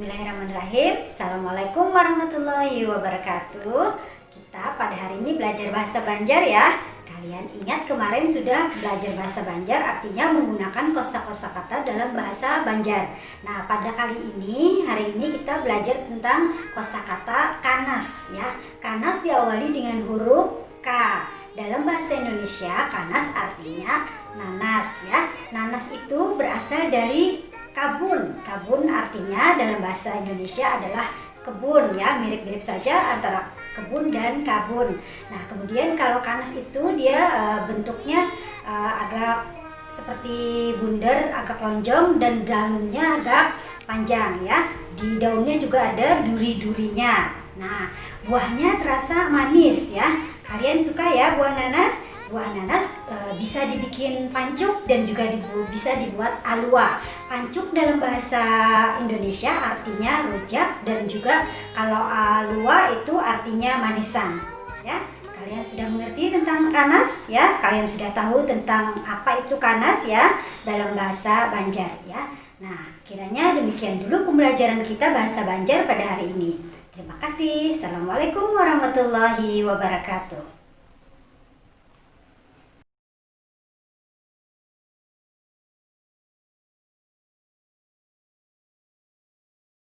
Bismillahirrahmanirrahim. Assalamualaikum warahmatullahi wabarakatuh. Kita pada hari ini belajar bahasa Banjar ya. Kalian ingat kemarin sudah belajar bahasa Banjar, artinya menggunakan kosakata dalam bahasa Banjar. Nah, pada kali ini, hari ini kita belajar tentang kosakata kanas ya. Kanas diawali dengan huruf K. Dalam bahasa Indonesia, kanas artinya nanas ya. Nanas itu berasal dari kabun. Kabun artinya dalam bahasa Indonesia adalah kebun ya, mirip-mirip saja antara kebun dan kabun. Nah, kemudian kalau kanas itu dia bentuknya agak seperti bundar, agak lonjong dan daunnya agak panjang ya. Di daunnya juga ada duri-durinya. Nah, buahnya terasa manis ya. Kalian suka ya buah nanas? Buah nanas bisa dibikin pancuk dan juga bisa dibuat alua. Pancuk dalam bahasa Indonesia artinya rujak, dan juga kalau alua itu artinya manisan. Ya, kalian sudah mengerti tentang kanas ya? Kalian sudah tahu tentang apa itu kanas ya dalam bahasa Banjar ya. Nah, kiranya demikian dulu pembelajaran kita bahasa Banjar pada hari ini. Terima kasih. Assalamualaikum warahmatullahi wabarakatuh.